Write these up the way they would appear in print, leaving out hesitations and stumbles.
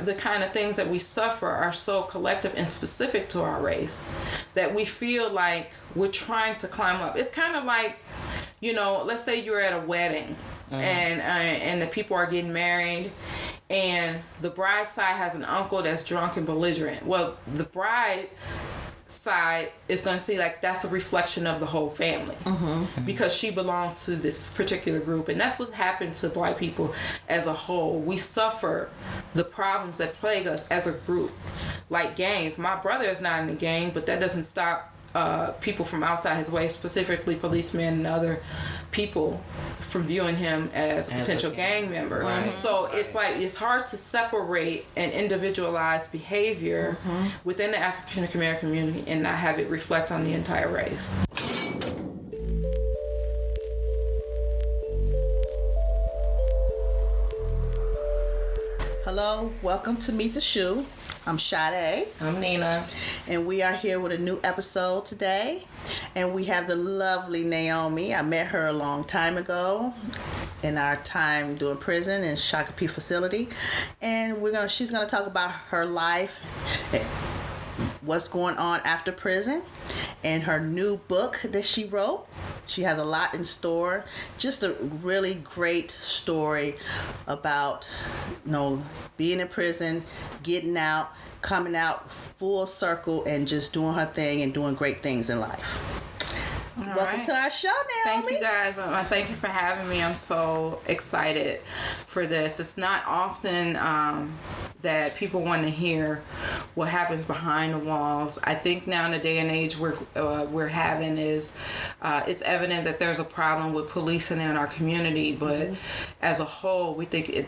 the kind of things that we suffer are so collective and specific to our race that we feel like we're trying to climb up. It's kind of like, let's say you're at a wedding and the people are getting married, and the bride's side has an uncle that's drunk and belligerent. Well, the bride side is going to see like that's a reflection of the whole family because she belongs to this particular group, and that's what's happened to Black people as a whole. We suffer the problems that plague us as a group, like gangs. My brother is not in a gang, but that doesn't stop people from outside his way, specifically policemen and other people, from viewing him as a potential gang member. Right. So it's like it's hard to separate and individualize behavior within the African American community and not have it reflect on the entire race. Hello, welcome to Meet the Shoe. I'm Sade. I'm Lena. And we are here with a new episode today. And we have the lovely Naomi. I met her a long time ago in our time doing prison in Shakopee facility. And she's gonna talk about her life, what's going on after prison, and her new book that she wrote. She has a lot in store. Just a really great story about, being in prison, getting out, coming out full circle, and just doing her thing and doing great things in life. Welcome to our show, Naomi. Thank you, guys. Thank you for having me. I'm so excited for this. It's not often that people want to hear what happens behind the walls. I think now in the day and age we're having is it's evident that there's a problem with policing in our community, but as a whole, we think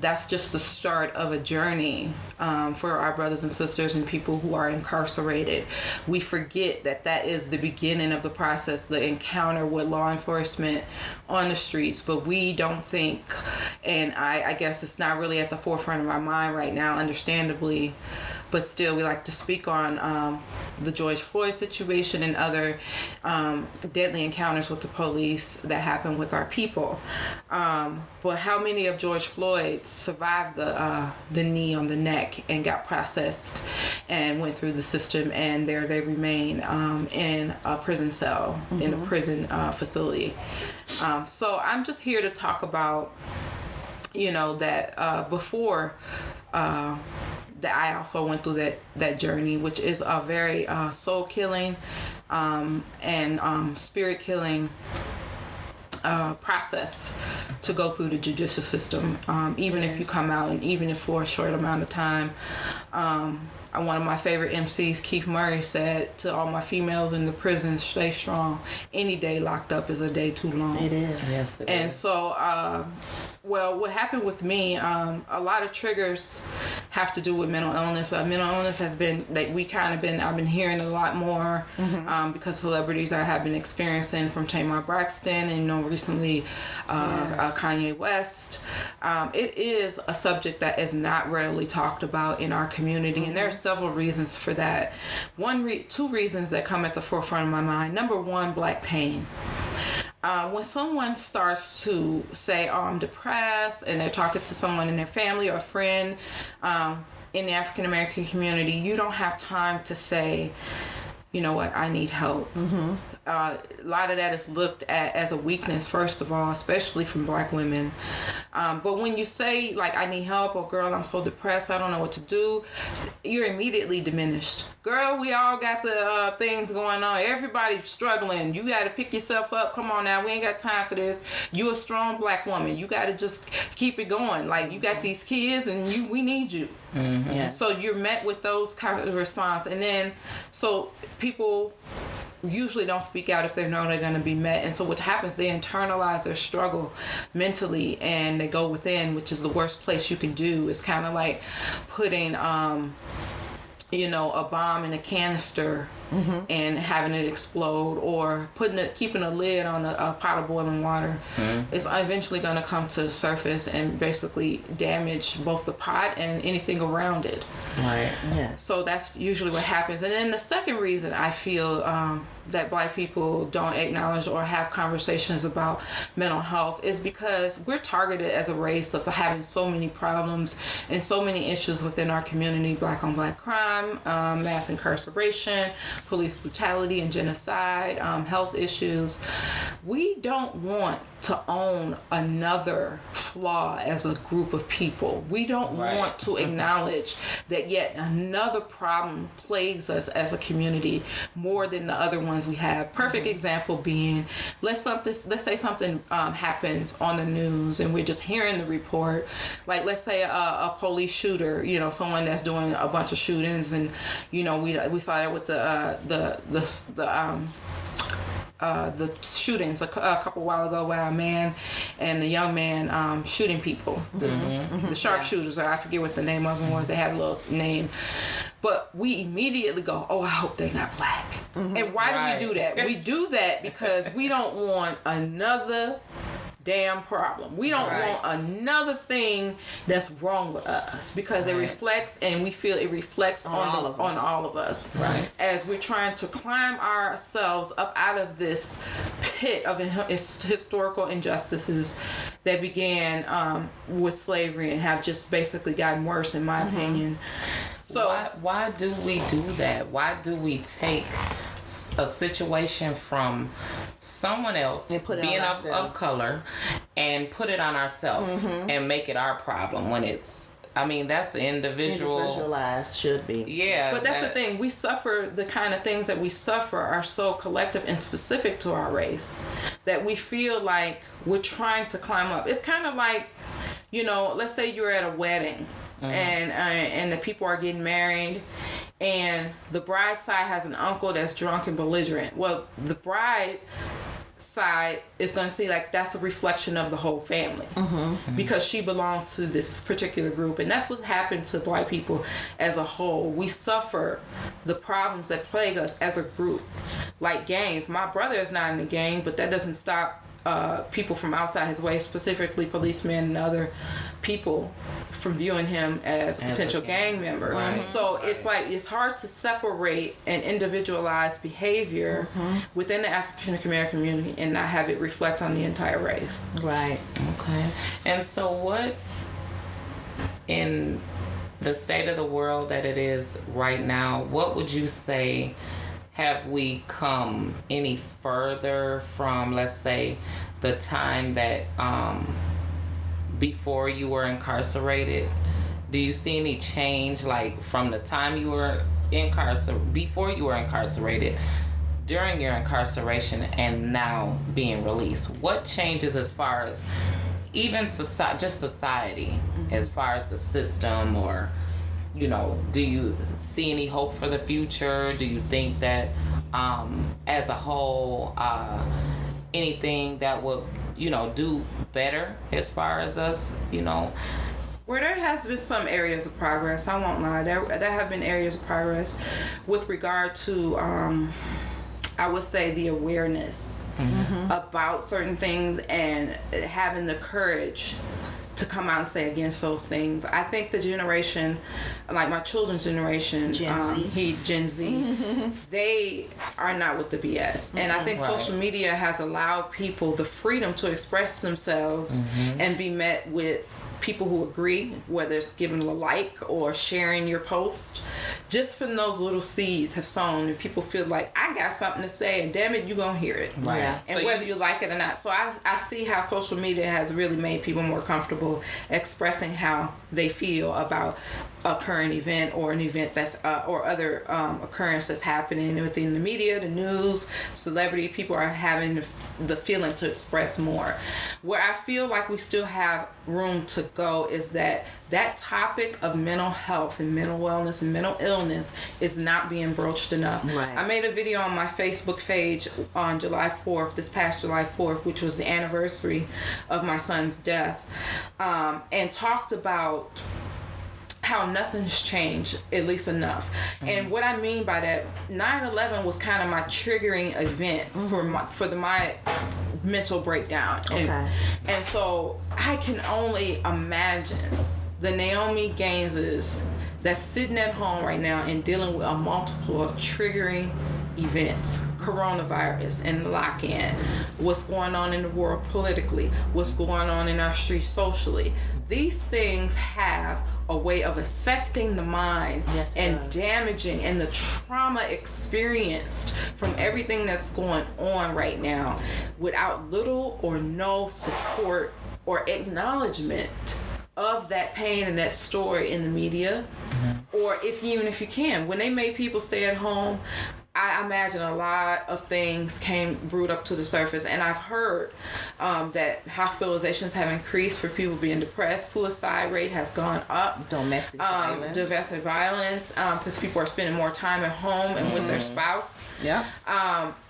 that's just the start of a journey for our brothers and sisters and people who are incarcerated. We forget that is the beginning of the process, the encounter with law enforcement on the streets, but we don't think, and I guess it's not really at the forefront of our mind right now, understandably, but still we like to speak on the George Floyd situation and other deadly encounters with the police that happen with our people. But how many of George Floyd survived the knee on the neck and got processed and went through the system, and there they remain in a prison cell, in a prison facility. So I'm just here to talk about, that before that I also went through that journey, which is a very soul killing and spirit killing process to go through the judicial system, even if you come out, and even if for a short amount of time. One of my favorite MCs, Keith Murray, said to all my females in the prison, stay strong. Any day locked up is a day too long. It is. Yes, it is. And so, what happened with me, a lot of triggers have to do with mental illness. Mental illness has been, I've been hearing a lot more because celebrities I have been experiencing, from Tamar Braxton and, recently Kanye West. It is a subject that is not rarely talked about in our community, and there are several reasons for that. Two reasons that come at the forefront of my mind. Number one, Black pain. When someone starts to say, I'm depressed, and they're talking to someone in their family or a friend in the African American community, you don't have time to say, you know what, I need help. A lot of that is looked at as a weakness, first of all, especially from Black women. But when you say, I need help, or girl, I'm so depressed, I don't know what to do, you're immediately diminished. Girl, we all got the things going on. Everybody's struggling. You got to pick yourself up. Come on now. We ain't got time for this. You a strong Black woman. You got to just keep it going. You got these kids, and we need you. Yeah. So you're met with those kind of response. And then, so people usually don't speak out if they know they're going to be met. And so what happens, they internalize their struggle mentally, and they go within, which is the worst place you can do. It's kind of like putting a bomb in a canister and having it explode, or keeping a lid on a pot of boiling water, it's eventually going to come to the surface and basically damage both the pot and anything around it. Right. Yes. So that's usually what happens. And then the second reason I feel that Black people don't acknowledge or have conversations about mental health is because we're targeted as a race of having so many problems and so many issues within our community: Black on Black crime, mass incarceration, police brutality and genocide, health issues. We don't want to own another flaw as a group of people. We don't want to acknowledge that yet another problem plagues us as a community more than the other ones we have. Perfect example being, let's say something happens on the news and we're just hearing the report. Like, let's say a police shooter, someone that's doing a bunch of shootings, and we saw that with the shootings a couple while ago, where a man and a young man shooting people. The sharpshooters, or I forget what the name of them was. They had a little name. But we immediately go, oh, I hope they're not Black. And why do we do that? We do that because we don't want another damn problem. We don't want another thing that's wrong with us, because it reflects, and we feel it reflects on all of us. Right. As we're trying to climb ourselves up out of this pit of historical injustices that began with slavery and have just basically gotten worse, in my opinion. So why do we do that? Why do we take a situation from someone else being of color and put it on ourselves and make it our problem, when that's individualized, should be. Yeah. But that's the thing. We suffer, the kind of things that we suffer are so collective and specific to our race that we feel like we're trying to climb up. It's kind of like, let's say you're at a wedding and the people are getting married, and the bride's side has an uncle that's drunk and belligerent. Well, the bride side is going to see like that's a reflection of the whole family, because she belongs to this particular group. And that's what's happened to Black people as a whole. We suffer the problems that plague us as a group, like gangs. My brother is not in a gang, but that doesn't stop people from outside his way, specifically policemen and other people, from viewing him as a potential gang member. Right. So it's like, it's hard to separate and individualize behavior within the African American community and not have it reflect on the entire race. Right. Okay. And so what, in the state of the world that it is right now, what would you say, have we come any further from, let's say, the time that before you were incarcerated? Do you see any change, like from the time you were before you were incarcerated, during your incarceration, and now being released? What changes as far as even society, as far as the system, or do you see any hope for the future? Do you think that as a whole, anything that will do better as far as us, Where there has been some areas of progress, I won't lie, there have been areas of progress with regard to, I would say, the awareness about certain things and having the courage to come out and say against those things. I think the generation, like my children's generation, Gen Z, they are not with the BS. And I think social media has allowed people the freedom to express themselves and be met with people who agree, whether it's giving a like or sharing your post. Just from those little seeds have sown, and people feel like, I got something to say, and damn it, you gonna hear it. Right. Yeah. And so whether you like it or not. So I see how social media has really made people more comfortable expressing how they feel about a current event, or an event that's or other occurrence that's happening within the media, the news, celebrity. People are having the feeling to express more. Where I feel like we still have room to go is that topic of mental health and mental wellness and mental illness is not being broached enough. Right. I made a video on my Facebook page on this past July 4th, which was the anniversary of my son's death, and talked about how nothing's changed, at least enough. And what I mean by that, 9/11 was kind of my triggering event for my mental breakdown. Okay. And so I can only imagine the Naomi Gaineses that's sitting at home right now and dealing with a multiple of triggering events, coronavirus and lock-in, what's going on in the world politically, what's going on in our streets socially. These things have a way of affecting the mind and damaging, and the trauma experienced from everything that's going on right now without little or no support or acknowledgement of that pain and that story in the media. Or even if you can, when they made people stay at home, I imagine a lot of things brewed up to the surface, and I've heard that hospitalizations have increased for people being depressed. Suicide rate has gone up. Domestic violence, because people are spending more time at home and with their spouse. Yeah.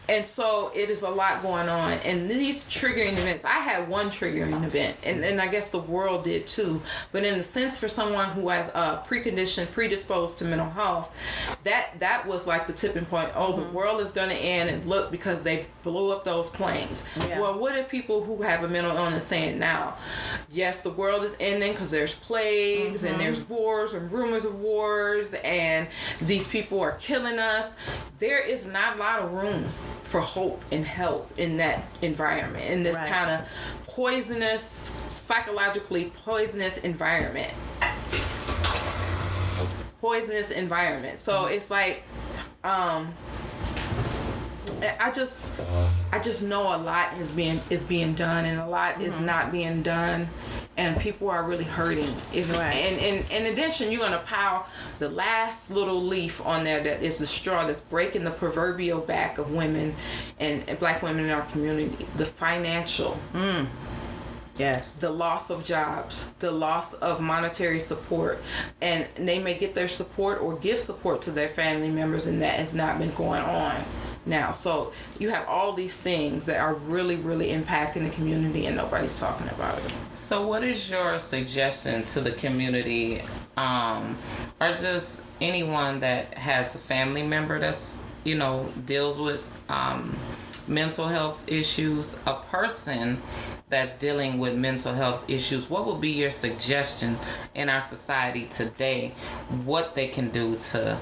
And so it is a lot going on. And these triggering events, I had one triggering event, and I guess the world did too. But in the sense for someone who has predisposed to mental health, that was like the tipping point. Oh, the world is going to end, and look, because they blew up those planes. Yeah. Well, what if people who have a mental illness saying now, yes, the world is ending because there's plagues and there's wars and rumors of wars, and these people are killing us. There is not a lot of room for hope and help in that environment, in this kind of poisonous, psychologically poisonous environment. So it's like, I just know a lot is being done, and a lot is not being done, and people are really hurting. And in addition, you're gonna pile the last little leaf on there that is the straw that's breaking the proverbial back of women and Black women in our community. The financial. Yes. The loss of jobs, the loss of monetary support, and they may get their support or give support to their family members, and that has not been going on now. So you have all these things that are really, really impacting the community, and nobody's talking about it. So what is your suggestion to the community, or just anyone that has a family member that's, deals with mental health issues, a person that's dealing with mental health issues? What would be your suggestion in our society today, what they can do to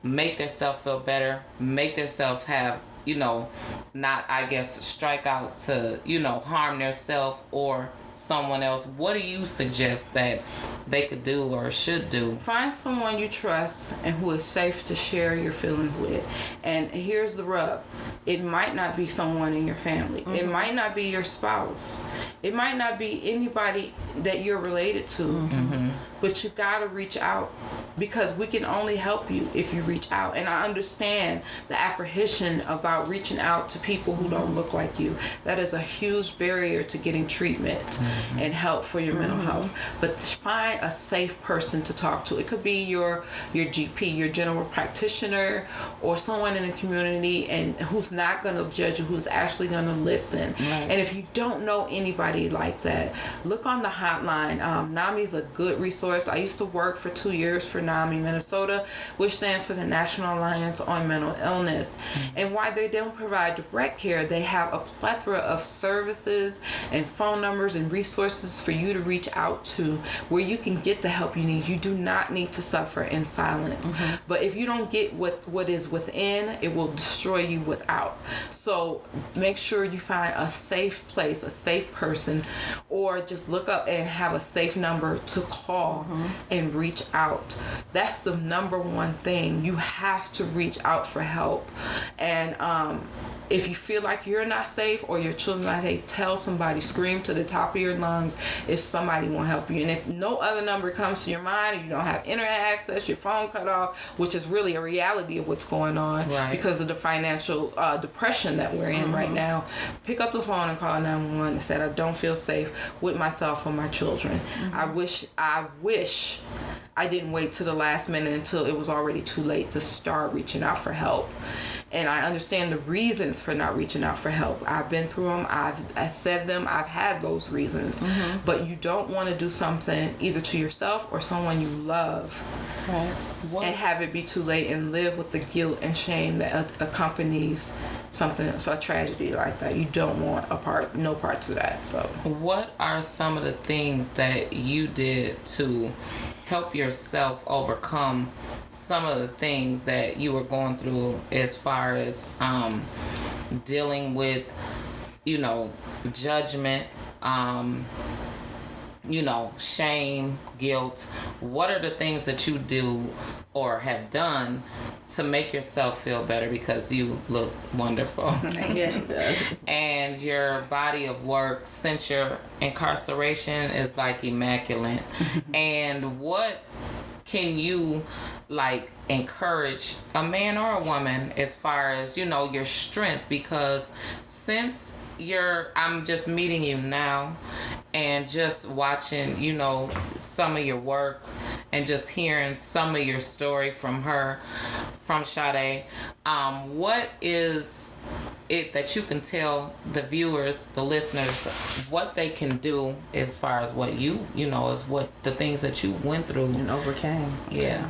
make themselves feel better, make themselves have, not, I guess, strike out to, harm themselves or someone else? What do you suggest that they could do or should do? Find someone you trust and who is safe to share your feelings with. And here's the rub. It might not be someone in your family. It might not be your spouse. It might not be anybody that you're related to. But you gotta reach out, because we can only help you if you reach out. And I understand the apprehension about reaching out to people who don't look like you. That is a huge barrier to getting treatment and help for your mental health. But find a safe person to talk to. It could be your GP, your general practitioner, or someone in the community, and who's not going to judge you, who's actually going to listen. And if you don't know anybody like that, look on the hotline. NAMI's a good resource. I used to work for 2 years for NAMI Minnesota, which stands for the National Alliance on Mental Illness. And while they don't provide direct care, they have a plethora of services and phone numbers and resources for you to reach out to, where you can get the help you need. You do not need to suffer in silence. But if you don't get what is within, it will destroy you without. So make sure you find a safe place, a safe person, or just look up and have a safe number to call and reach out. That's the number one thing. You have to reach out for help. And if you feel like you're not safe or your children are not safe, tell somebody, scream to the top of your lungs if somebody won't help you. And if no other number comes to your mind, if you don't have internet access, your phone cut off, which is really a reality of what's going on because of the financial depression that we're in right now, pick up the phone and call 911 and say, I don't feel safe with myself or my children. I wish I didn't wait to the last minute until it was already too late to start reaching out for help. and I understand the reasons for not reaching out for help. I've been through them. I've said them. I've had those reasons. But you don't want to do something either to yourself or someone you love, Right. and have it be too late and live with the guilt and shame that accompanies something, so a tragedy like that. You don't want no parts of that. So What are some of the things that you did to help yourself overcome some of the things that you were going through, as far as dealing with, judgment, shame, guilt? What are the things that you do or have done to make yourself feel better, because you look wonderful? Yes, it does. And your body of work since your incarceration is like immaculate. And what can you encourage a man or a woman as far as, your strength? Because since I'm just meeting you now and just watching, some of your work and just hearing some of your story from Sade, what is it that you can tell the viewers, the listeners, what they can do as far as what is what the things that you went through And overcame. Yeah.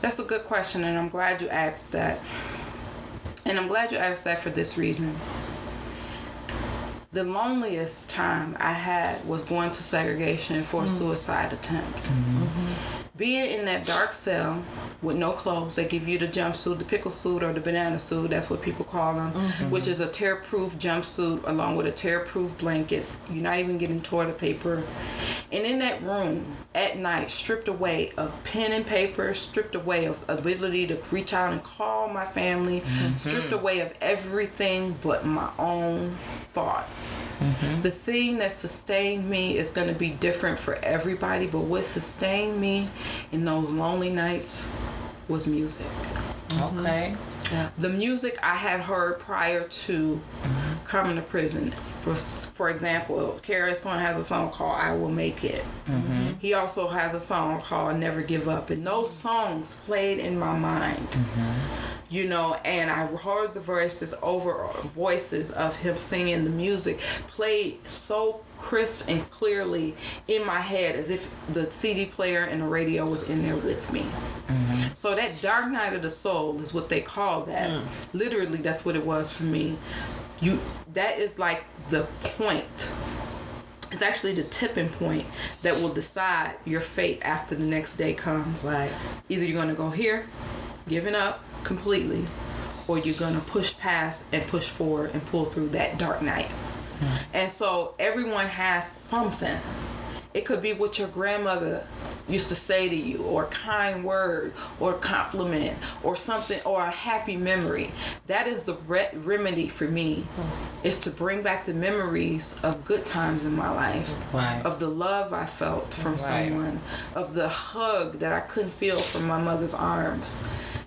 that's a good question, and I'm glad you asked that. And I'm glad you asked that for this reason. The loneliest time I had was going to segregation for a suicide attempt. Being in that dark cell with no clothes, they give you the jumpsuit, the pickle suit, or the banana suit, that's what people call them, which is a tear-proof jumpsuit along with a tear-proof blanket. You're not even getting toilet paper. And in that room at night, stripped away of pen and paper, stripped away of ability to reach out and call my family, stripped away of everything but my own thoughts. The thing that sustained me is going to be different for everybody, but what sustained me in those lonely nights was music. Okay. The music I had heard prior to coming to prison. For example, KRS-One has a song called I Will Make It. He also has a song called Never Give Up. And those songs played in my mind. And I heard the voices of him singing. The music played so crisp and clearly in my head as if the CD player and the radio was in there with me. So that dark night of the soul is what they call that. Literally, that's what it was for me. That is like the point. It's actually the tipping point that will decide your fate after the next day comes. Right. Either you're going to go here, giving up completely, or you're going to push past and push forward and pull through that dark night. And so everyone has something. It could be what your grandmother used to say to you, or a kind word, or a compliment, or something, or a happy memory. That is the remedy for me, is to bring back the memories of good times in my life, of the love I felt from someone, of the hug that I couldn't feel from my mother's arms.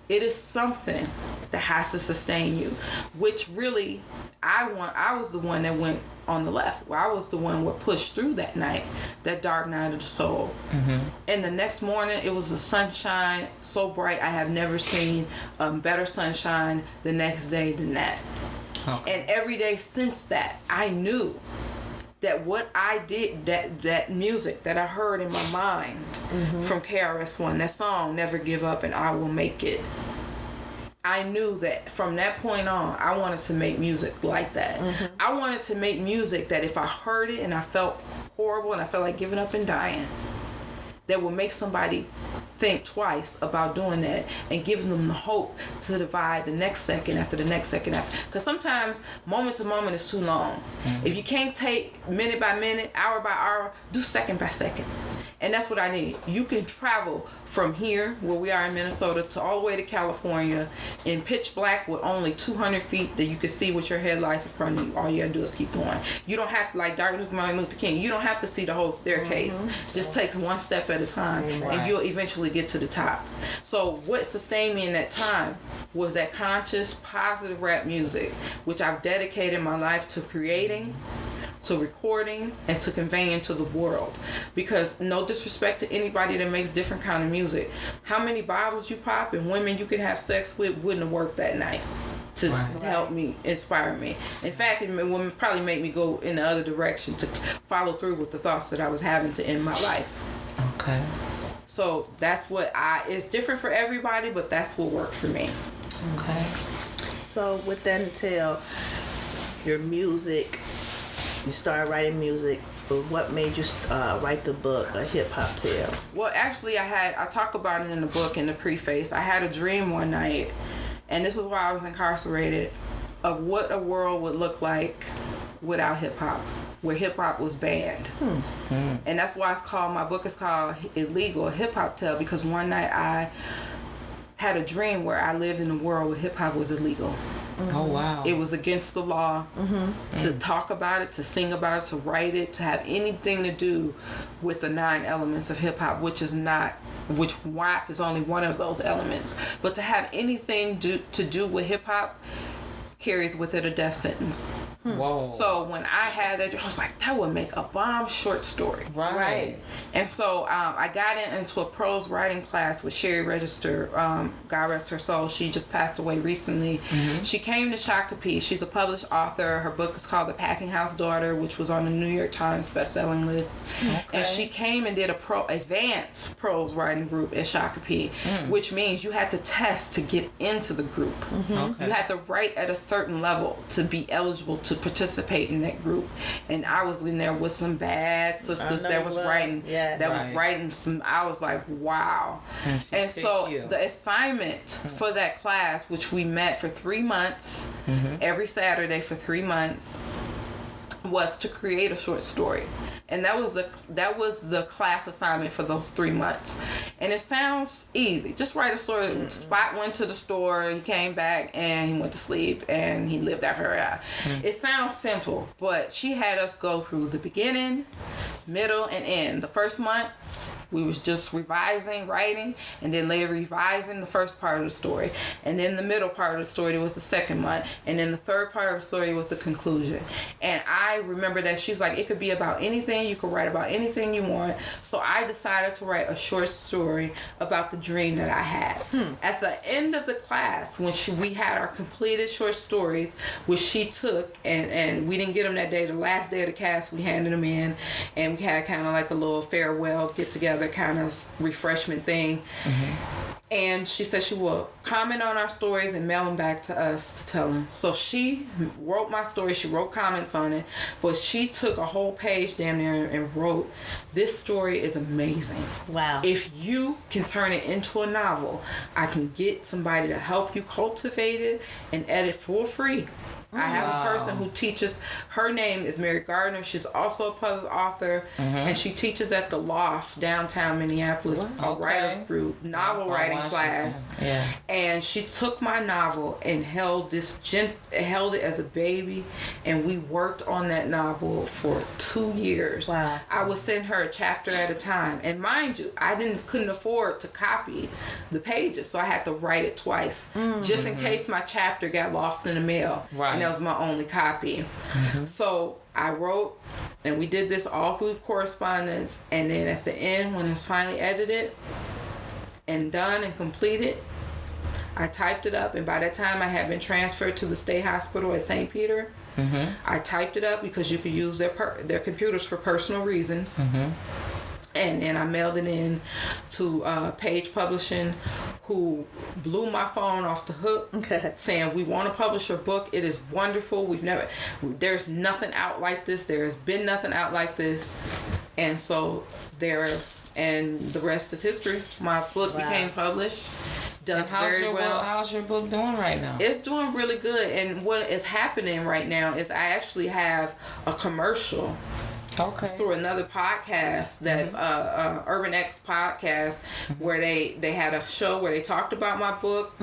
It is something that has to sustain you, which really I was the one that went on the left, where I was the one that pushed through that night, that dark night of the soul. And the next morning, it was the sunshine so bright. I have never seen better sunshine the next day than that. And every day since that, I knew that what I did, that music that I heard in my mind from KRS-One, that song, Never Give Up and I Will Make It, I knew that from that point on, I wanted to make music like that. I wanted to make music that if I heard it and I felt horrible and I felt like giving up and dying, that would make somebody think twice about doing that and giving them the hope to divide the next second after the next second after. Because sometimes moment to moment is too long. If you can't take minute by minute, hour by hour, do second by second. And that's what I need. You can travel from here, where we are in Minnesota, to all the way to California in pitch black with only 200 feet that you can see with your headlights in front of you. All you gotta do is keep going. You don't have to, like Martin Luther King, you don't have to see the whole staircase. Just take one step at a time and you'll eventually get to the top. So what sustained me in that time was that conscious, positive rap music, which I've dedicated my life to creating, to recording, and to conveying to the world. Because no disrespect to anybody that makes different kind of music, how many bottles you pop and women you can have sex with wouldn't have worked that night. to help me, inspire me. In fact, it would probably make me go in the other direction to follow through with the thoughts that I was having to end my life. Okay. So that's what it's different for everybody, but that's what worked for me. Okay. So with that entail, your music, you started writing music, but what made you write the book, A Hip Hop Tale? Well, actually, I talk about it in the book in the preface. I had a dream one night, and this was while I was incarcerated, of what a world would look like without hip hop, where hip hop was banned. And that's why my book is called Illegal, A Hip Hop Tale, because one night I had a dream where I lived in a world where hip hop was illegal. Oh, wow. It was against the law to talk about it, to sing about it, to write it, to have anything to do with the 9 elements of hip hop, which WAP is only one of those elements. But to have anything to do with hip hop carries with it a death sentence. Whoa. So when I had that, I was like, that would make a bomb short story. Right. And so I got into a prose writing class with Sherry Register. God rest her soul. She just passed away recently. She came to Shakopee. She's a published author. Her book is called The Packing House Daughter, which was on the New York Times bestselling list. Okay. And she came and did a advanced prose writing group at Shakopee, which means you had to test to get into the group. Okay. You had to write at a certain level to be eligible to participate in that group. And I was in there with some bad sisters that was writing. Yeah. Was writing some. I was like, wow. And so the assignment for that class, which we met for 3 months, every Saturday for 3 months, was to create a short story. And that was the class assignment for those 3 months. And it sounds easy. Just write a story. Spot went to the store, he came back, and he went to sleep, and he lived after her. It sounds simple, but she had us go through the beginning, middle, and end. The first month, we was just revising, writing, and then later revising the first part of the story. And then the middle part of the story was the second month. And then the third part of the story was the conclusion. And I remember that she was like, it could be about anything. You could write about anything you want. So I decided to write a short story about the dream that I had. At the end of the class, when we had our completed short stories, which she took, and we didn't get them that day. The last day of the class, we handed them in, and we had kind of like a little farewell get-together kind of refreshment thing. And she said she will comment on our stories and mail them back to us to tell them. So she wrote my story. She wrote comments on it. But she took a whole page damn near and wrote, this story is amazing. Wow. If you can turn it into a novel, I can get somebody to help you cultivate it and edit for free. I have a person who teaches. Her name is Mary Gardner. She's also a published author, and she teaches at the Loft downtown Minneapolis, a writers group, novel writing class. Yeah. And she took my novel and held it as a baby, and we worked on that novel for 2 years. Wow. I would send her a chapter at a time, and mind you, I couldn't afford to copy the pages, so I had to write it twice, just in case my chapter got lost in the mail. Right. And that was my only copy. So I wrote, and we did this all through correspondence, and then at the end, when it was finally edited and done and completed, I typed it up, and by that time I had been transferred to the state hospital at St. Peter. I typed it up because you could use their computers for personal reasons. And then I mailed it in to Page Publishing, who blew my phone off the hook, saying, we want to publish your book. It is wonderful. There's nothing out like this. There has been nothing out like this. And so and the rest is history. My book became published. Does very well. How's your book doing right now? It's doing really good. And what is happening right now is I actually have a commercial. Through another podcast that's Urban X podcast, where they had a show where they talked about my book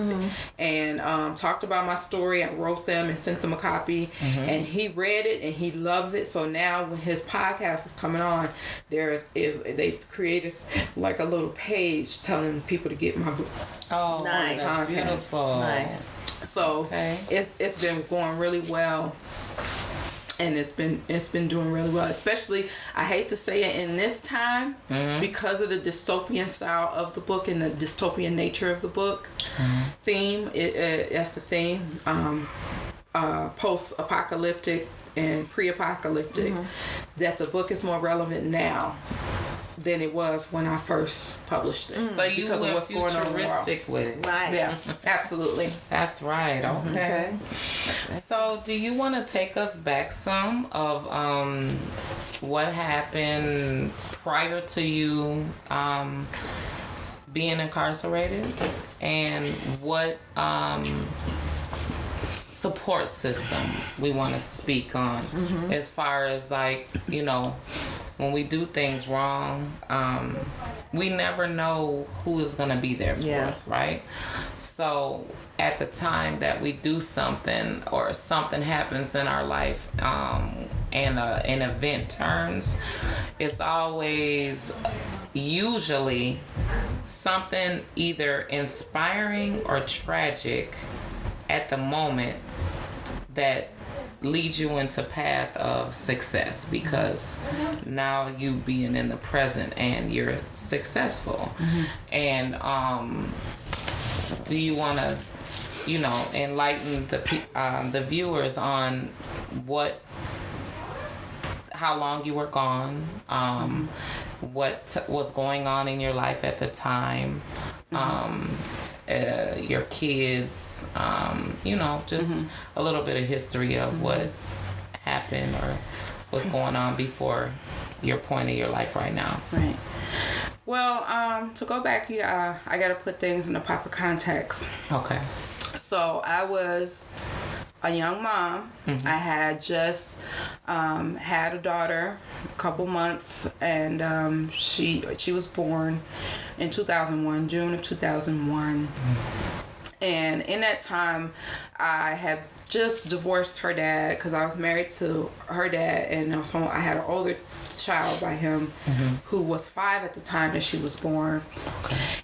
and talked about my story. I wrote them and sent them a copy, and he read it and he loves it. So now when his podcast is coming on, they've created like a little page telling people to get my book. Oh, nice. That's beautiful. Nice. So it's been going really well. And it's been doing really well. Especially, I hate to say it, in this time, because of the dystopian style of the book and the dystopian nature of the book theme. That's the theme. Post-apocalyptic and pre-apocalyptic. That the book is more relevant now than it was when I first published it. So you because went of what's going on in the world. futuristic with it. Right. Yeah, absolutely. That's right. Okay. So do you want to take us back some of what happened prior to you being incarcerated, and what support system we want to speak on, as far as, like, you know, when we do things wrong, we never know who is going to be there for us, right? So at the time that we do something, or something happens in our life, and an event turns, it's always usually something either inspiring or tragic at the moment that leads you into path of success, because now you being in the present and you're successful. And do you want to, you know, enlighten the viewers on how long you were gone, what was going on in your life at the time, your kids, you know, just a little bit of history of what happened or what's going on before your point of your life right now. Right. Well, to go back, I got to put things in the proper context. Okay. So I was a young mom. I had just had a daughter a couple months, and she was born in 2001, June of 2001. And in that time, I had just divorced her dad, because I was married to her dad, and also I had an older child by him who was 5 at the time that she was born.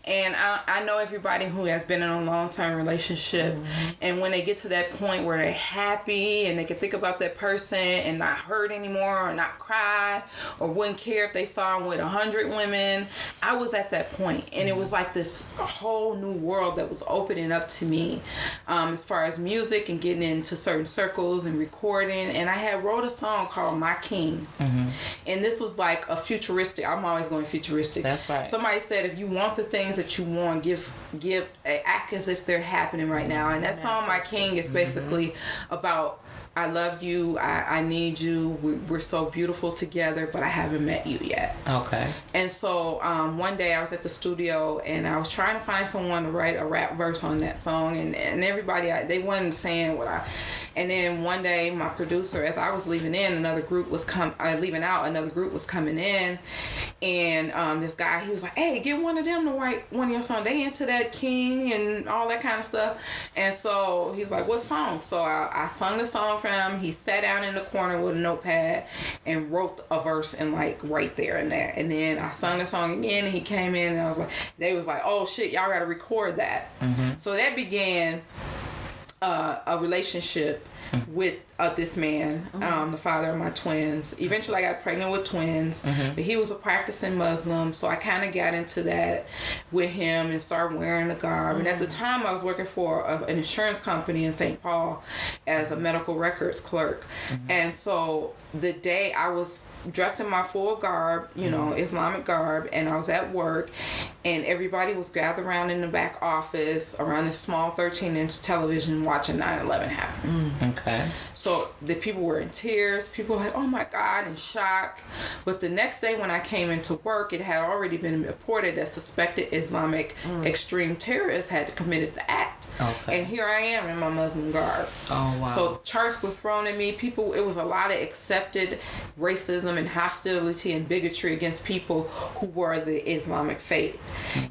And I know everybody who has been in a long-term relationship, and when they get to that point where they're happy and they can think about that person and not hurt anymore, or not cry, or wouldn't care if they saw him with 100 women. I was at that point, and it was like this whole new world that was opening up to me, as far as music and getting into certain circles and recording. And I had wrote a song called My King. And this was like a futuristic, I'm always going futuristic. That's right. Somebody said, if you want the things that you want, act as if they're happening right now. And that song, My King, is basically about, I love you, I need you, we're so beautiful together, but I haven't met you yet. Okay. And so one day I was at the studio, and I was trying to find someone to write a rap verse on that song, and everybody, they wasn't saying what I... And then one day, my producer, as I was leaving in, another group was coming in, and this guy, he was like, "Hey, get one of them to write one of your songs. They into that King and all that kind of stuff." And so he was like, "What song?" So I sung the song for him. He sat down in the corner with a notepad and wrote a verse, and like right there and there. And then I sung the song again, and he came in, and they was like, "Oh shit, y'all got to record that." So that began a relationship with this man, the father of my twins. Eventually I got pregnant with twins, but he was a practicing Muslim, so I kind of got into that with him and started wearing the garb. And at the time I was working for an insurance company in St. Paul as a medical records clerk. And so the day I was dressed in my full garb, you know, Islamic garb, and I was at work, and everybody was gathered around in the back office around this small 13-inch television watching 9/11 happen. Okay. So the people were in tears. People were like, "Oh my God," in shock. But the next day when I came into work, it had already been reported that suspected Islamic extreme terrorists had committed the act. Okay. And here I am in my Muslim garb. Oh, wow. So charges were thrown at me. It was a lot of accepted racism and hostility and bigotry against people who were the Islamic faith.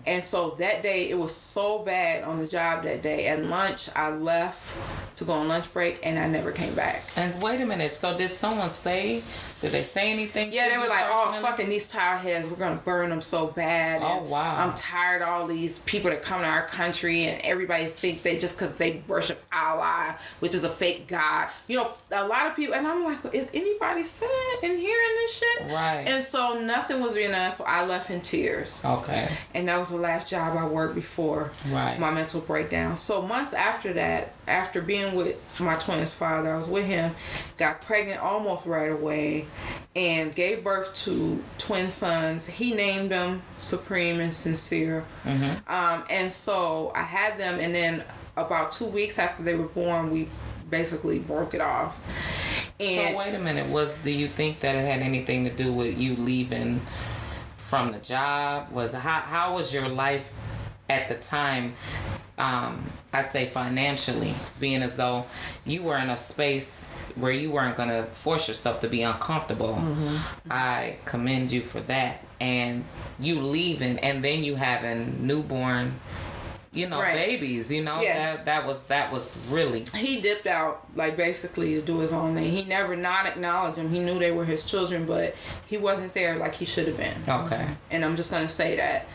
And so that day, it was so bad on the job that day. At lunch, I left to go on lunch break, and I never came back. And wait a minute. So did they say anything? Yeah, they were like, personally? "Oh, fucking these tire heads, we're going to burn them so bad. Oh, And wow. I'm tired of all these people that come to our country, and everybody think think they just because they worship Allah, which is a fake god. You know, a lot of people, and I'm like, is anybody saying and hearing this shit? Right. And so nothing was being done, so I left in tears. Okay. And that was the last job I worked before my mental breakdown. So months after that, after being with my twins' father, I was with him, got pregnant almost right away, and gave birth to twin sons. He named them Supreme and Sincere. And so I had them, and then about 2 weeks after they were born, we basically broke it off. And so wait a minute, do you think that it had anything to do with you leaving from the job? How was your life at the time? I say financially, being as though you were in a space where you weren't going to force yourself to be uncomfortable. I commend you for that. And you leaving, and then you having newborn, babies, that was really. He dipped out, like, basically to do his own thing. He never not acknowledged them. He knew they were his children, but he wasn't there like he should have been. Okay. And I'm just going to say that.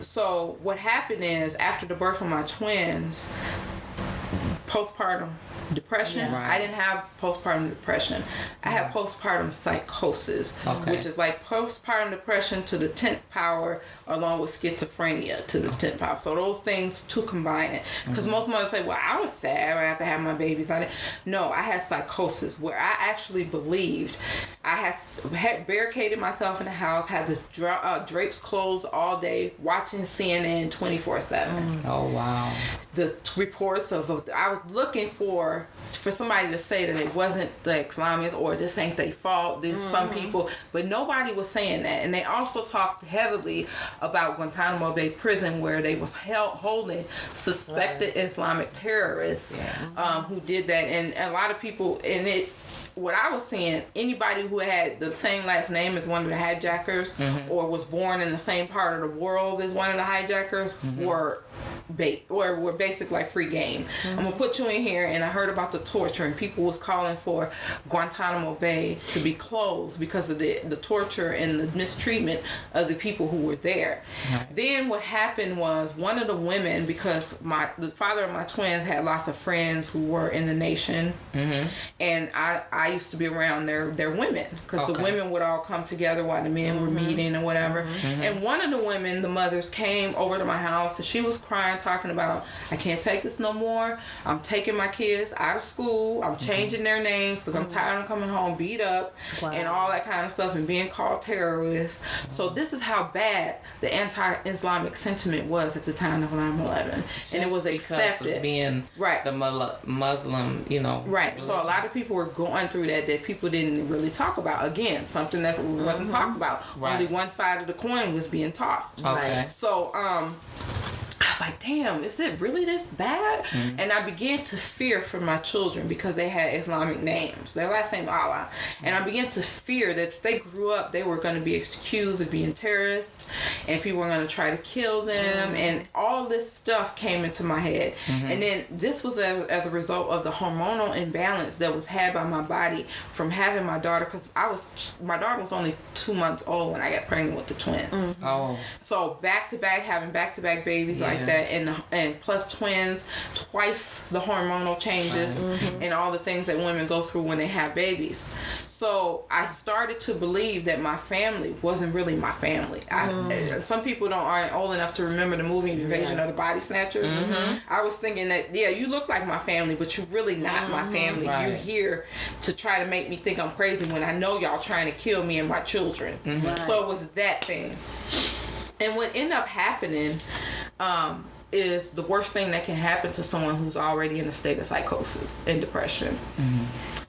So what happened is, after the birth of my twins, postpartum depression. Right. I didn't have postpartum depression. I had postpartum psychosis, which is like postpartum depression to the 10th power, along with schizophrenia to the 10th power. So those things to combine it. Because most mothers say, well, I was sad after having my babies. No, I had psychosis where I actually believed I had barricaded myself in the house, had the drapes closed all day, watching CNN 24/7. Oh, wow. The reports I was looking for somebody to say that it wasn't the Islamists or this ain't their fault. There's some people, but nobody was saying that. And they also talked heavily about Guantanamo Bay prison, where they was holding suspected Islamic terrorists who did that. And a lot of people what I was seeing, anybody who had the same last name as one of the hijackers or was born in the same part of the world as one of the hijackers were basically like free game. I'm gonna put you in here, and I heard about the torture, and people was calling for Guantanamo Bay to be closed because of the torture and the mistreatment of the people who were there. Then what happened was, one of the women, because the father of my twins had lots of friends who were in the nation, and I used to be around their women, because the women would all come together while the men were meeting or whatever. And one of the women, the mothers, came over to my house, and she was crying, talking about, I can't take this no more. I'm taking my kids out of school. I'm changing their names because I'm tired of coming home beat up and all that kind of stuff and being called terrorists. So this is how bad the anti-Islamic sentiment was at the time of 9/11, and it was accepted of being the Muslim, Right. So a lot of people were going through that people didn't really talk about. Again, something that wasn't talked about. Only one side of the coin was being tossed. Okay. So I was like, damn, is it really this bad? And I began to fear for my children because they had Islamic names. Their last name Allah. And I began to fear that if they grew up, they were going to be accused of being terrorists, and people were going to try to kill them, and all this stuff came into my head. And then this was as a result of the hormonal imbalance that was had by my body from having my daughter, because my daughter was only 2 months old when I got pregnant with the twins. So having back-to-back babies like that, and plus twins, twice the hormonal changes and all the things that women go through when they have babies. So I started to believe that my family wasn't really my family. Some people aren't old enough to remember the movie Invasion of the Body Snatchers. I was thinking that, you look like my family, but you're really not my family. You're here to try to make me think I'm crazy when I know y'all trying to kill me and my children. So it was that thing. And what ended up happening is the worst thing that can happen to someone who's already in a state of psychosis and depression.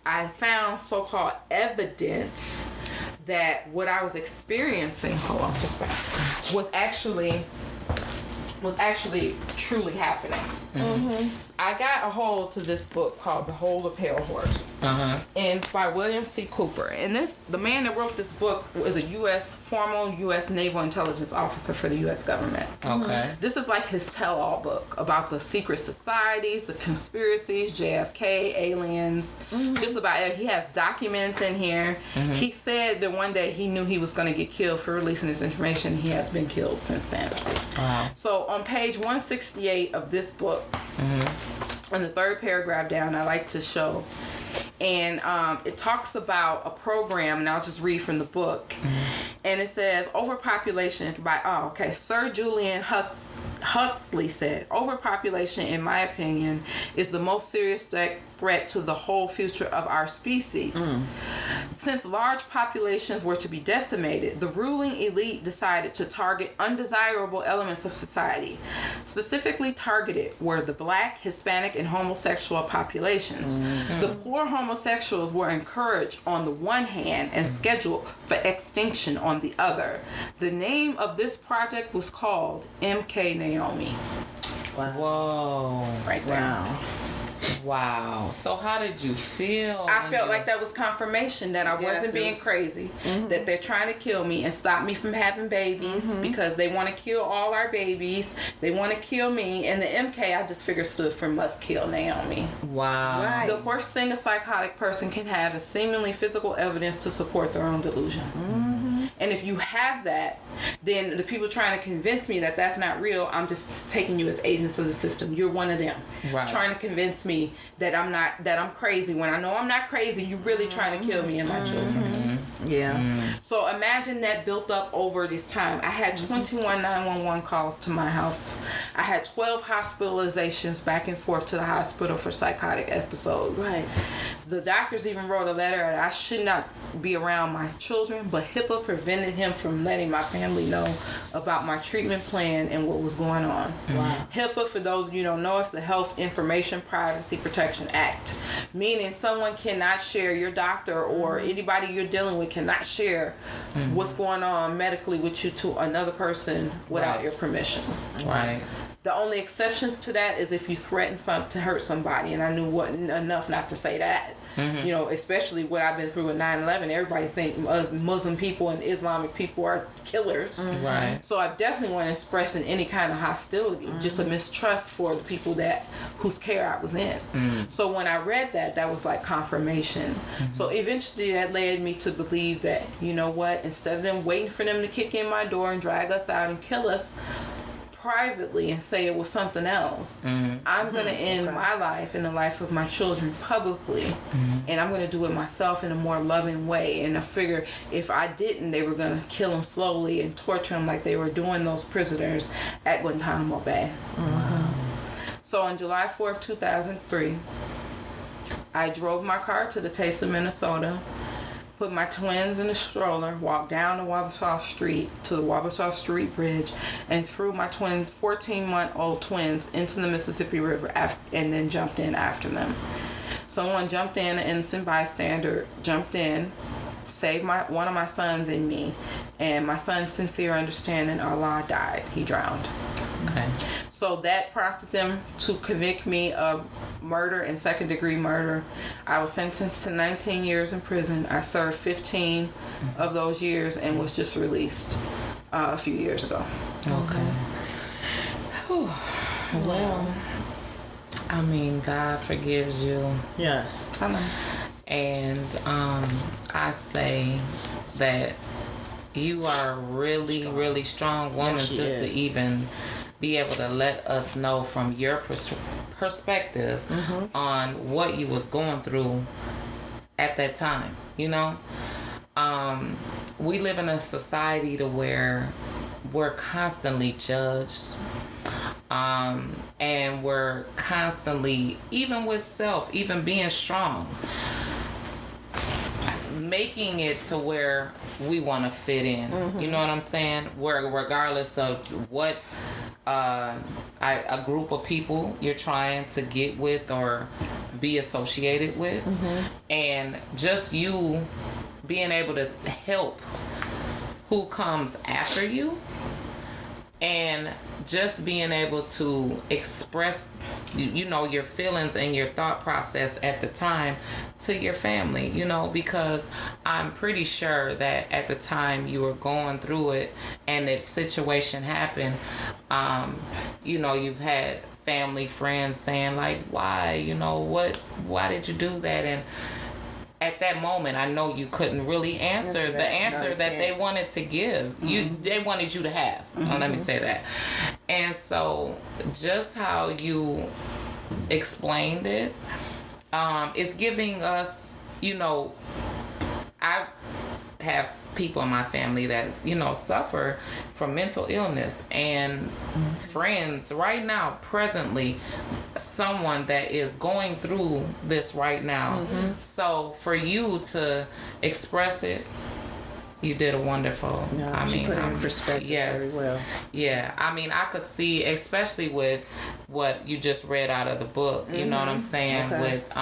I found so-called evidence that what I was experiencing, was actually truly happening. I got a hold to this book called Behold a Pale Horse. And it's by William C. Cooper. And the man that wrote this book was a former U.S. Naval Intelligence officer for the U.S. government. This is like his tell-all book about the secret societies, the conspiracies, JFK, aliens, just about it. He has documents in here. He said that one day he knew he was going to get killed for releasing this information. He has been killed since then. So on page 168 of this book, on the third paragraph down, I like to show, and it talks about a program, and I'll just read from the book. And it says, overpopulation by, Sir Julian Huxley said, overpopulation, in my opinion, is the most serious threat to the whole future of our species. Since large populations were to be decimated, the ruling elite decided to target undesirable elements of society. Specifically targeted were the Black, Hispanic, and homosexual populations. The poor homosexuals were encouraged on the one hand and scheduled for extinction on the other. The name of this project was called MK Naomi. Wow. Whoa. Right there. Wow. Wow. So how did you feel? I felt like that was confirmation that I wasn't being crazy, that they're trying to kill me and stop me from having babies because they want to kill all our babies. They want to kill me. And the MK, I just figured, stood for must kill Naomi. Wow. Right. The worst thing a psychotic person can have is seemingly physical evidence to support their own delusion. And if you have that, then the people trying to convince me that that's not real, I'm just taking you as agents of the system. You're one of them. Right. Trying to convince me that I'm crazy when I know I'm not crazy. You're really trying to kill me and my children. Yeah. So imagine that built up over this time. I had 21 911 calls to my house. I had 12 hospitalizations back and forth to the hospital for psychotic episodes. Right. The doctors even wrote a letter that I should not be around my children, but HIPAA prevented him from letting my family know about my treatment plan and what was going on. Wow. HIPAA, for those of you who don't know, it's the Health Information Privacy Protection Act, meaning someone cannot share, your doctor or anybody you're dealing with cannot share what's going on medically with you to another person without your permission. Right. The only exceptions to that is if you threaten to hurt somebody, and I knew wasn't enough not to say that. You know, especially what I've been through with 9/11. Everybody think Muslim people and Islamic people are killers. Right. So I definitely wasn't expressing any kind of hostility, just a mistrust for the people whose care I was in. So when I read that was like confirmation. So eventually that led me to believe that, you know what, instead of them waiting for them to kick in my door and drag us out and kill us privately and say it was something else, I'm going to end my life and the life of my children publicly, and I'm going to do it myself in a more loving way. And I figure if I didn't, they were going to kill them slowly and torture them like they were doing those prisoners at Guantanamo Bay. So on July 4th, 2003, I drove my car to the Taste of Minnesota, put my twins in the stroller, walked down the Wabasha Street to the Wabasha Street Bridge, and threw my 14-month-old twins into the Mississippi River and then jumped in after them. Someone jumped in, an innocent bystander jumped in, saved one of my sons and me, and my son's sincere understanding, Allah, died. He drowned. Okay. So that prompted them to convict me of murder and second-degree murder. I was sentenced to 19 years in prison. I served 15 of those years and was just released a few years ago. Okay. Well, I mean, God forgives you. Yes. I know. And I say that you are a really, really strong woman, Yes, she just is. to even be able to let us know from your perspective on what you was going through at that time. You know, we live in a society to where we're constantly judged, and we're constantly, even with self, even being strong, making it to where we want to fit in. You know what I'm saying? Where regardless of what a group of people you're trying to get with or be associated with, and just you being able to help who comes after you, and just being able to express your feelings and your thought process at the time to your family, because I'm pretty sure that at the time you were going through it and that situation happened, you've had family, friends saying like, why did you do that? at that moment, I know you couldn't really answer the answer that they wanted to give. They wanted you to have. Let me say that. And so, just how you explained it, it's giving us, I have people in my family that suffer from mental illness, and friends right now, presently, someone that is going through this right now. So for you to express it, you did a wonderful. No, she put it in perspective very well. Yeah, I mean, I could see, especially with what you just read out of the book. You know what I'm saying? Okay. With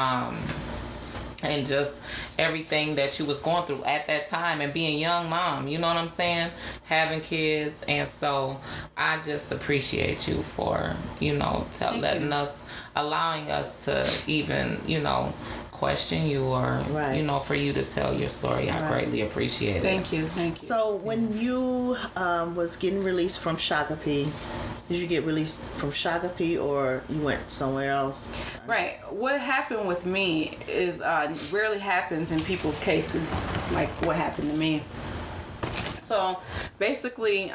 and just everything that you was going through at that time, and being a young mom, you know what I'm saying, having kids. And so I just appreciate you for allowing us to even question you, or for you to tell your story. I greatly appreciate it. Thank you. So when you was getting released from Shakopee, did you get released from Shakopee, or you went somewhere else? Right. What happened with me is rarely happens in people's cases, like what happened to me. So basically,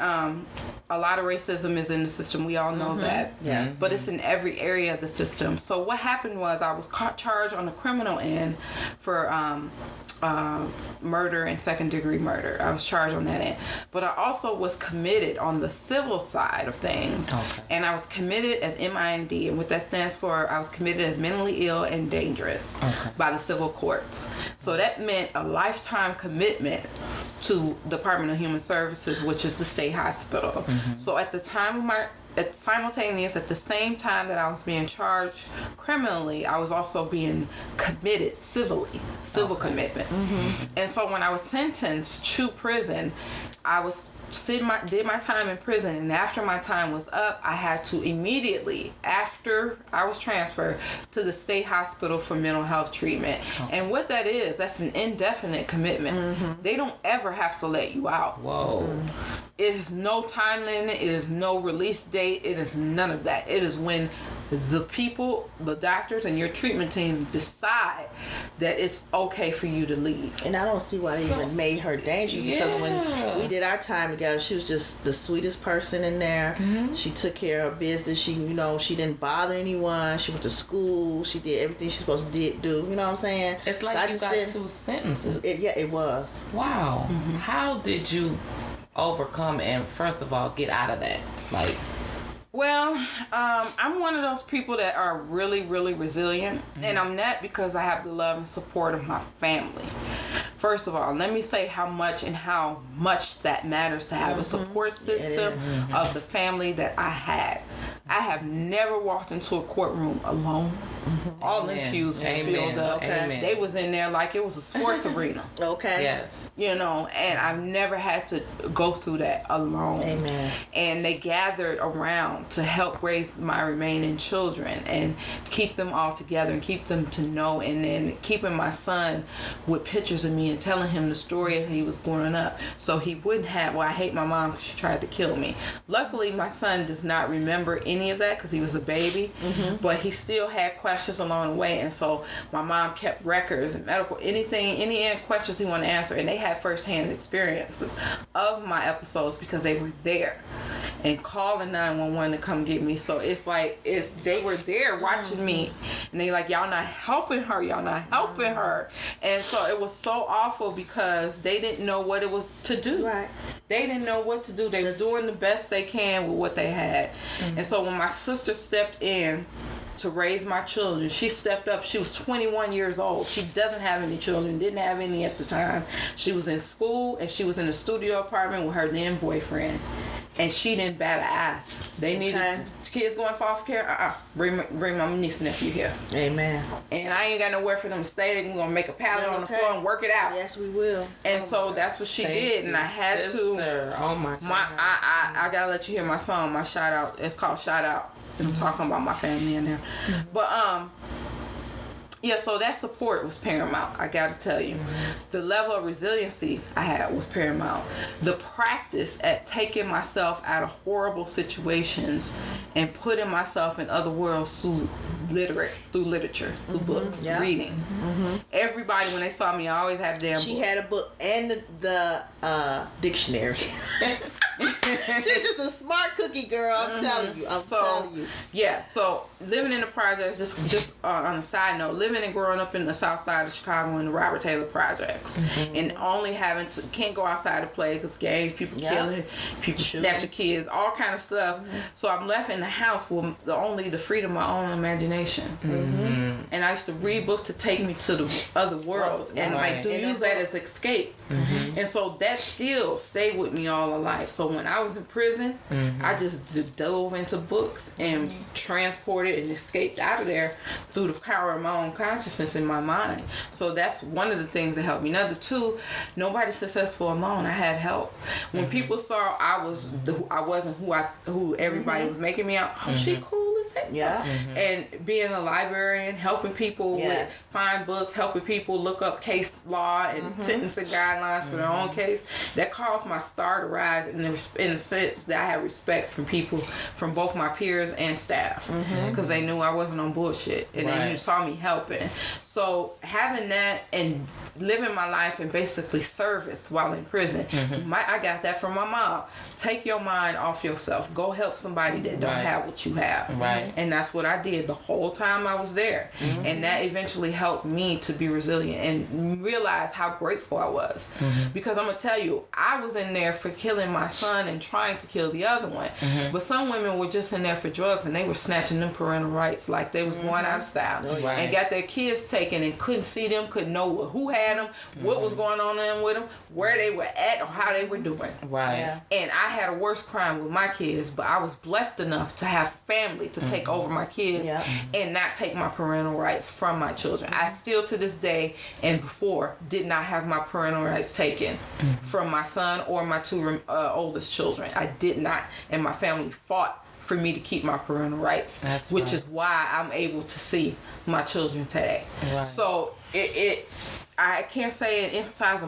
a lot of racism is in the system. We all know that. Yes. But it's in every area of the system. So what happened was I was charged on the criminal end for murder and second-degree murder. I was charged on that end. But I also was committed on the civil side of things. Okay. And I was committed as MIND. And what that stands for, I was committed as mentally ill and dangerous by the civil courts. So that meant a lifetime commitment to Department of Human Services, which is the state hospital. So at the time of at the same time that I was being charged criminally, I was also being committed civilly, civil commitment. And so when I was sentenced to prison, I was did my time in prison, and after my time was up, I had to immediately, after I was transferred, to the state hospital for mental health treatment. And what that is, that's an indefinite commitment. They don't ever have to let you out. Whoa. It is no time limit. It is no release date. It is none of that. It is when the people, the doctors, and your treatment team decide that it's okay for you to leave. And I don't see why they even made her dangerous, because when we did our time together, she was just the sweetest person in there. She took care of her business. She didn't bother anyone. She went to school. She did everything she's supposed to do. You know what I'm saying? It's like you got 2 sentences. It was. Wow. How did you overcome and, first of all, get out of that? Well, I'm one of those people that are really, really resilient. And I'm that because I have the love and support of my family. First of all, let me say how much that matters to have a support system of the family that I had. I have never walked into a courtroom alone. All the pews was filled up. They was in there like it was a sports arena. Yes. And I've never had to go through that alone. Amen. And they gathered around to help raise my remaining children and keep them all together and keep them to know, and then keeping my son with pictures of me and telling him the story as he was growing up, so he wouldn't have, I hate my mom because she tried to kill me. Luckily, my son does not remember any of that because he was a baby, but he still had questions along the way, and so my mom kept records and any questions he wanted to answer, and they had first-hand experiences of my episodes because they were there and calling 911 to come get me. So it's like they were there watching me, and they like, y'all not helping her, and so it was so awful because they didn't know what it was to do. They didn't know what to do. They were doing the best they can with what they had. And so when my sister stepped in to raise my children, she stepped up. She was 21 years old. She doesn't have any children, didn't have any at the time. She was in school, and she was in a studio apartment with her then boyfriend, and she didn't bat an eye. They needed kids going foster care. Bring my niece and nephew here. Amen. And I ain't got nowhere for them to stay. They're gonna make a pallet on the floor and work it out. Yes, we will. And that's what she did, and I had to. Oh my God. I gotta let you hear my song, my shout out. It's called Shout Out. I'm talking about my family in there. But Yeah, so that support was paramount, I gotta tell you. The level of resiliency I had was paramount. The practice at taking myself out of horrible situations and putting myself in other worlds through literature, through books, reading. Everybody, when they saw me, I always had a damn book. She had a book and the dictionary. She's just a smart cookie girl, I'm telling you. I'm telling you. Yeah, so living in the projects, just on a side note, living and growing up in the south side of Chicago in the Robert Taylor projects, and only can't go outside to play because gangs, people killing, people snatch your kids, all kind of stuff. So I'm left in the house with only the freedom of my own imagination. And I used to read books to take me to the other worlds and like to use that as escape. And so that skill stayed with me all my life. So when I was in prison, I just dove into books and transported and escaped out of there through the power of my own consciousness in my mind. So that's one of the things that helped me. Number two, nobody's successful alone. I had help. When people saw I wasn't who everybody was making me out. Oh, she cool as heck. Yeah. And being a librarian, helping people with find books, helping people look up case law and sentencing guidelines for their own case, that caused my star to rise in the sense that I had respect from people, from both my peers and staff, because they knew I wasn't on bullshit and they saw me helping. So having that and living my life in basically service while in prison, I got that from my mom. Take your mind off yourself. Go help somebody that don't have what you have. And that's what I did the whole time I was there. And that eventually helped me to be resilient and realize how grateful I was. Because I'm going to tell you, I was in there for killing my son and trying to kill the other one. But some women were just in there for drugs and they were snatching them parental rights like they was going out of style. And got their kids taken and couldn't see them, couldn't know who had them, what was going on in them with them, where they were at or how they were doing. And I had a worse crime with my kids, but I was blessed enough to have family to take over my kids and not take my parental rights from my children. I still to this day and before did not have my parental rights taken from my son or my two oldest children. I did not, and my family fought for me to keep my parental rights, which is why I'm able to see my children today. So I can't say and emphasize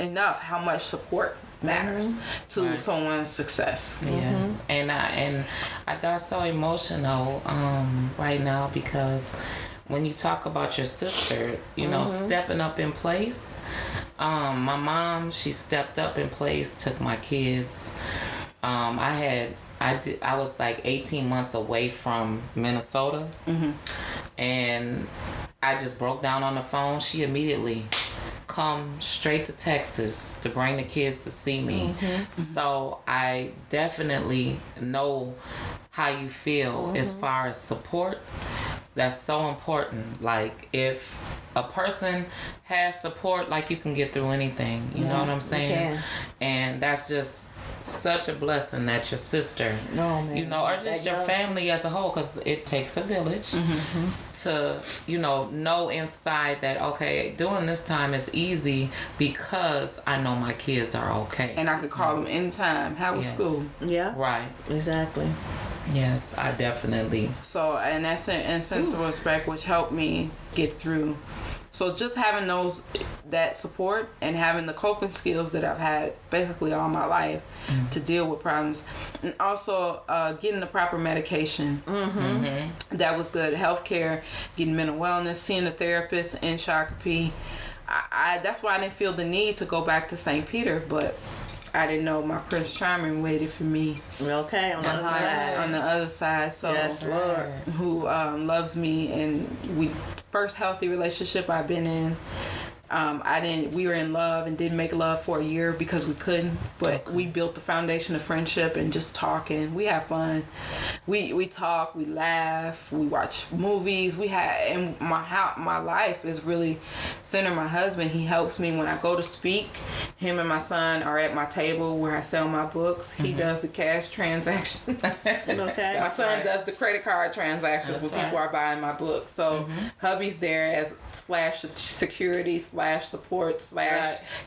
enough how much support matters to someone's success. Yes, and I got so emotional right now because when you talk about your sister, you know, stepping up in place. My mom, she stepped up in place, took my kids. I was like 18 months away from Minnesota, and I just broke down on the phone. She immediately come straight to Texas to bring the kids to see me. So I definitely know how you feel as far as support. That's so important. Like if a person has support, like you can get through anything. You know what I'm saying? And that's just such a blessing that your sister, you know, or just your family as a whole, because it takes a village to, you know inside that, okay, doing this time is easy because I know my kids are okay. And I could call them anytime. How was school? Right. Exactly. Yes, I definitely. So, and that's an sense of respect, which helped me get through. So just having that support and having the coping skills that I've had basically all my life to deal with problems, and also getting the proper medication. That was good. Healthcare, getting mental wellness, seeing a therapist in Shakopee. That's why I didn't feel the need to go back to St. Peter, but I didn't know my Prince Charming waited for me. Okay, on the other side. On the other side. So, yes, Lord. Who loves me, and first healthy relationship I've been in. We were in love and didn't make love for a year because we couldn't, but we built the foundation of friendship and just talking. We have fun. We talk, we laugh, we watch movies. And my life is really centered. My husband, he helps me when I go to speak. Him and my son are at my table where I sell my books. He does the cash transactions. Okay. My son does the credit card transactions when people are buying my books. So hubby's there as /security /support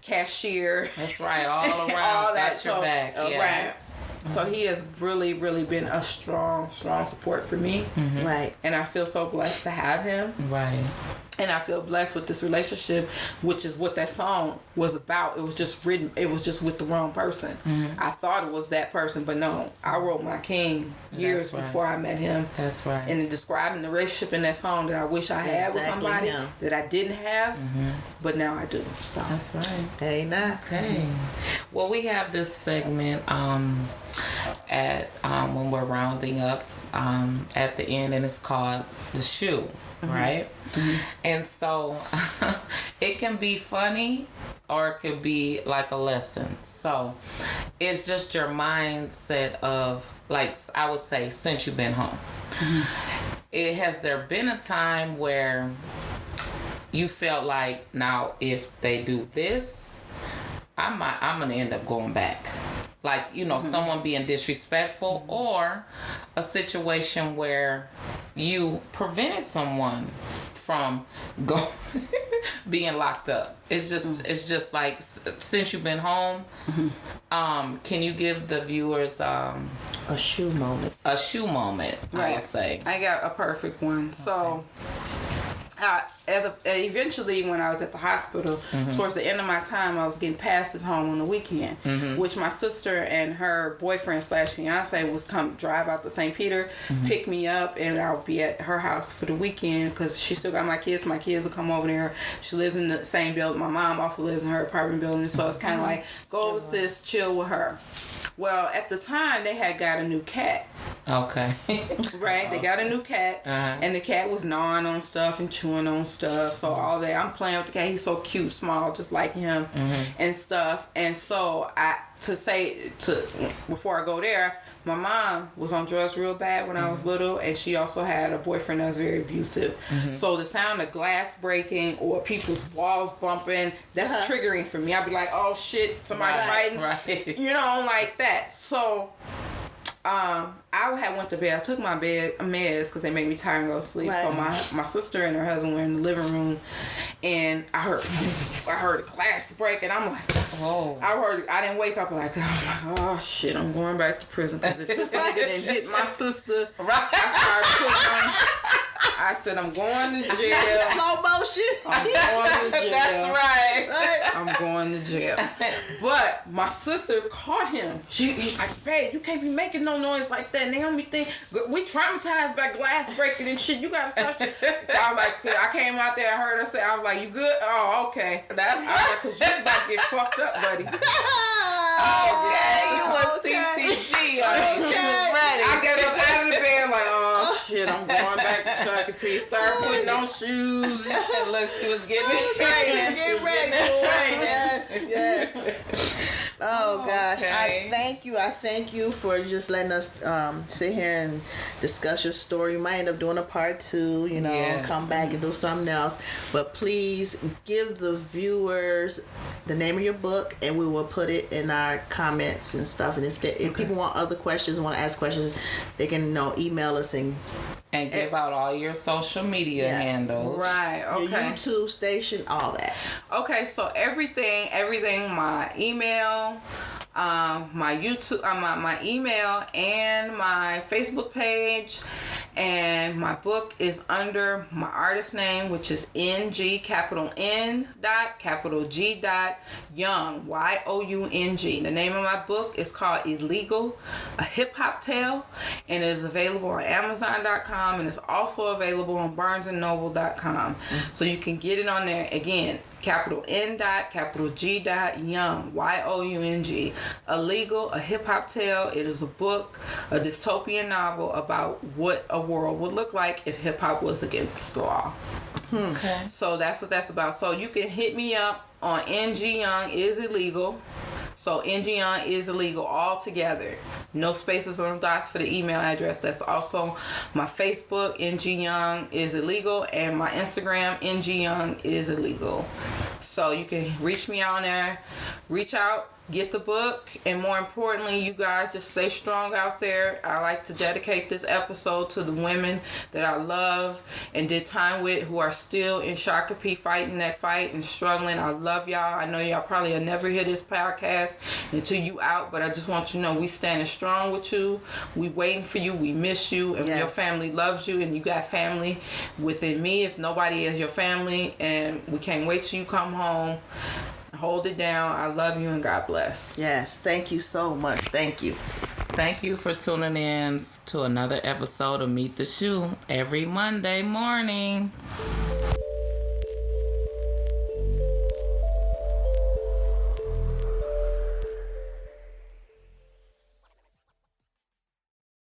/cashier. That's right, all around. All that. Got your back. Yes. So he has really, really been a strong support for me. Right. And I feel so blessed to have him. Right. And I feel blessed with this relationship, which is what that song was about. It was just written, it was just with the wrong person. I thought it was that person, but no. I wrote my king years before I met him. That's right. And in describing the relationship in that song that I wish I had with somebody that I didn't have, but now I do. So that's right. Hey, now. Okay. Well, we have this segment at when we're rounding up at the end, and it's called the shoe. Right? And so it can be funny or it could be like a lesson. So it's just your mindset of, like, I would say, since you've been home. Has there been a time where you felt like, now if they do this, I'm gonna end up going back? Like, you know, someone being disrespectful, or a situation where you prevented someone from being locked up. It's just like, since you've been home, can you give the viewers a shoe moment? A shoe moment, right. I would say. I got a perfect one. So eventually, when I was at the hospital, towards the end of my time, I was getting passes home on the weekend, which my sister and her boyfriend / fiance was come drive out to St. Peter, pick me up, and I'll be at her house for the weekend because she still got my kids. My kids will come over there. She lives in the same building. My mom also lives in her apartment building, so it's kind of like, go over, sis, chill with her. Well, at the time, they had got a new cat. Okay. Right? They got a new cat, and the cat was gnawing on stuff and chewing on stuff. So all day, I'm playing with the cat. He's so cute, small, just like him, and stuff. And so before I go there, my mom was on drugs real bad when I was little, and she also had a boyfriend that was very abusive. So the sound of glass breaking or people's walls bumping, that's triggering for me. I'd be like, oh shit, somebody fighting, right. You know, like that. So I had went to bed. I took my meds because they make me tired and go to sleep. Right. So my sister and her husband were in the living room, and I heard a glass break, and I'm like, oh. I didn't wake up like, oh shit, I'm going back to prison because if this nigga didn't hit my sister, I said, I'm going to jail. Slow motion. I'm going to jail. That's right. I'm going to jail. But my sister caught him. He's like, babe, you can't be making no noise like that. Naomi think we traumatized by glass breaking and shit. You gotta stop. So I was like, I came out there, I heard her say, I was like, you good? Oh, okay. That's right. Because you about to get fucked up, buddy. Okay, you was TTG. Okay. I got up out of the bed like, oh shit, I'm going back to Chuck E. Start putting on shoes. And look, she was getting it trained. Get ready. Yes. Oh gosh, Okay. I thank you for just letting us sit here and discuss your story. You might end up doing a part 2, you know, Yes. come back and do something else. But please give the viewers the name of your book, and we will put it in our comments and stuff. And if people want other questions, want to ask questions, they can email us and give out all your social media handles. Right, okay. your YouTube station, all that. Okay, so everything, my email, my YouTube, my email, and my Facebook page, and my book is under my artist name, which is NG, capital N dot, capital G dot, Young, Young. The name of my book is called Illegal, a Hip Hop Tale, and it is available on Amazon.com, and it's also available on BarnesandNoble.com. So you can get it on there. Again, capital N dot, capital G dot, Young, Young. Illegal, a Hip Hop Tale. It is a book, a dystopian novel about what a world would look like if hip hop was against the law. Okay. So that's what that's about. So you can hit me up on NG Young is illegal. So NG Young is illegal all together. No spaces or dots for the email address. That's also my Facebook, NG Young is illegal, and my Instagram, NG Young is illegal. So you can reach me on there. Reach out get the book, and more importantly, you guys just stay strong out there. I like to dedicate this episode to the women that I love and did time with, who are still in Shakopee fighting that fight and struggling. I love y'all. I know y'all probably will never hear this podcast until you out, but I just want you to know we standing strong with you. We waiting for you. We miss you, and your family loves you, and you got family within me if nobody is your family, and we can't wait till you come home. Hold it down. I love you, and God bless. Yes, thank you so much. Thank you. Thank you for tuning in to another episode of Meet the Shoe every Monday morning.